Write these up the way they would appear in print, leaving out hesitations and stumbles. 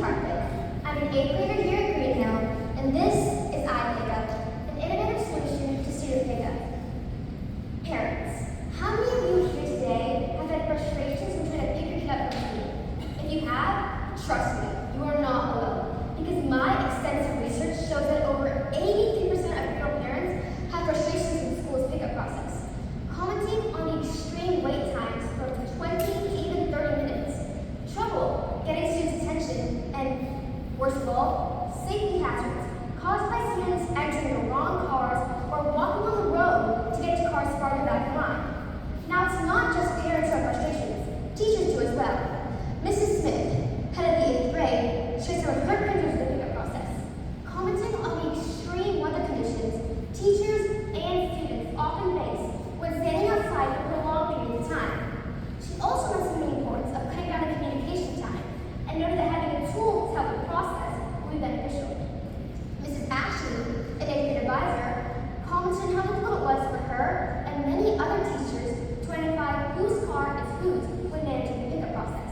Hartwick. I'm an 8th grader here at Green Hill, and this is iPickup, an innovative solution to student pickup. Parents, how many of you here today have had frustrations when trying to pick your kid up from school? If you have, trust me, you are not alone, because my extensive research shows that over 83% of real parents have frustrations in the school's pickup process, commenting on the extreme wait times from 20 to even 30 minutes, trouble getting students' attention, and worst of all, safety hazards caused by students entering the wrong cars or walking on the road to get to cars farther back in line. Now, it's not just parents who have frustrations, teachers do as well. Mrs. Smith, head of the 8th grade, shared some of her printers of the pickup process. Commenting on the extreme weather conditions teachers and students often face when standing outside for prolonged periods of time. She also mentioned the importance of cutting down the communication time and noted that having a tool to help the process will be beneficial. Mrs. Ashley, an 8th grade advisor, commented on how difficult it was for her and many other teachers to identify whose car is whose when managing the pickup process.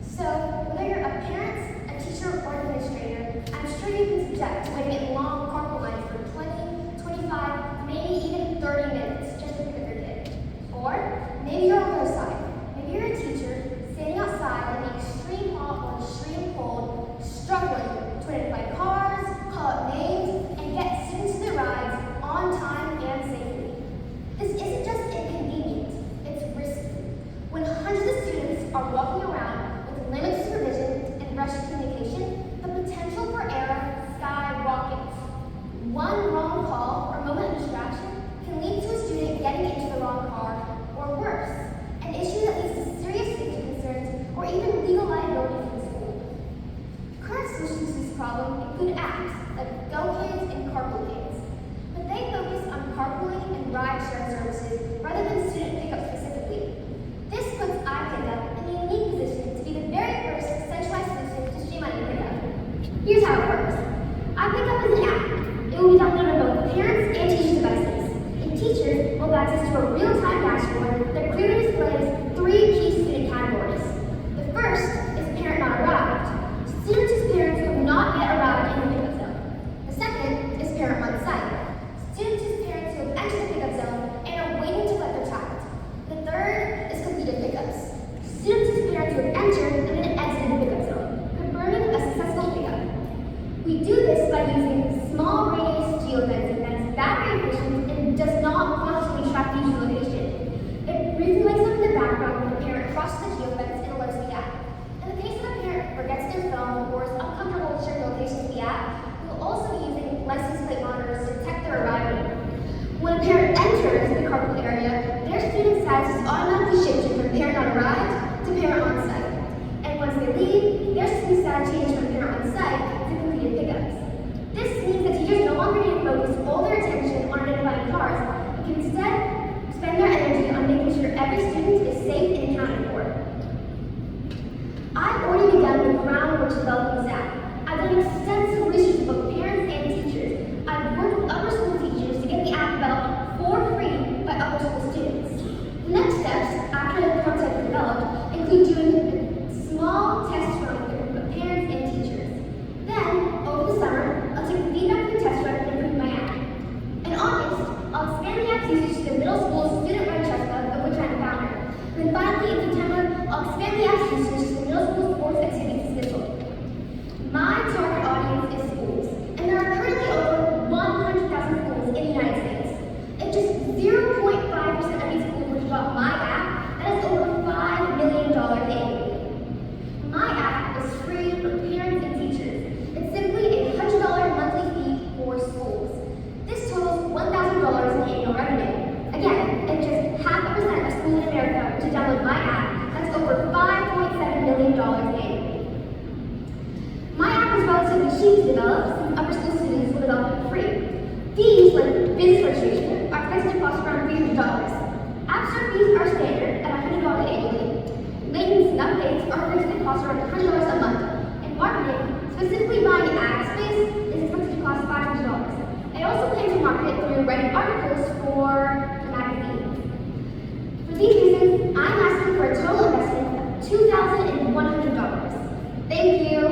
So, whether you're a parent, a teacher, or an administrator, I'm sure you've been subject to waiting in long carpool lines for 20, 25, maybe even 30 minutes just to pick up your kid. Or maybe you're on the other side. Maybe you're a teacher standing outside in the extreme hot or extreme cold, struggling to identify cars, call out names, and get students to their rides on time and safely. This isn't just inconvenient, it's risky. When hundreds of students are walking around with limited supervision and rushed communication, the potential for error skyrockets. One wrong call or moment of distraction can lead to a student getting into the wrong car, or worse, an issue that leads to serious safety concerns or even legal liability for the school. Current solutions to this problem include apps like GoKids and Carpool Kids, but they focus on carpooling and ride-share services rather than student pickup specifically. This puts iPickup in a unique position to be the very first centralized solution to streamline your pickup. Here's how it works. iPickup is an app. It will be downloaded on both parents and teachers' devices, and teachers will have access to a real-time dashboard that clearly displays 3 key student categories. The first is parent not arrived, students whose parents who have not yet arrived in the pickup zone. The second is parent on site, students whose parents who have entered the pickup zone and are waiting to collect their child. The third is completed pickups, students whose parents who have entered and then exited the pickup zone, confirming a successful pickup. We do this by using small radius geofencing that is battery efficient and does not constantly track the user location. It briefly lights up in the background when the parent crosses the geofence and alerts the app. In the case of a parent forgets their phone or is uncomfortable with sharing location with the app, we will also be using license plate monitors to detect their arrival. When a parent enters the carpool area, their student status is automatically shifted from parent not arrived to parent on site. And once they leave, their student status changes from parent on site to completed pickups. This means that teachers no longer need to focus all their attention on identifying cars and can instead spend their energy on making sure every student is safe and accounted for. I've already begun the groundwork to developing this app. I've done extensive research with both parents and teachers. I've worked with upper school teachers to get the app developed for free by upper school students. The next steps, after the prototype is developed, include doing a small test run with a group of parents and teachers. Then, over the summer, I'll take the feedback from the test run and improve my app. In August, I'll expand the app's usage to the middle school student-run chess club, of which I'm a founder. And then finally, in September, I'll expand the app's usage to the middle school sports activities dismissal. My target audience is schools, and there are currently over 100,000 schools in the United States. If just 0.5% of these schools were to adopt my app, that is over $5 million annually. My app is free for parents and teachers. It's simply a $100 monthly fee for schools. This totals $1,000 in annual revenue. Again, if just 0.5% of schools in America were to download my app, that's over $5.7 million annually. My app is relatively cheap to develop since upper school students will develop it for free. Fees like business registration are expected to cost around $300. App Store fees are standard at $100 annually. Maintenance and updates are expected to cost around $100 a month. And marketing, specifically buying ad space, is expected to cost $500. I also plan to market through writing articles for magazines. For these reasons, I'm asking for a total investment of $2,100. Thank you.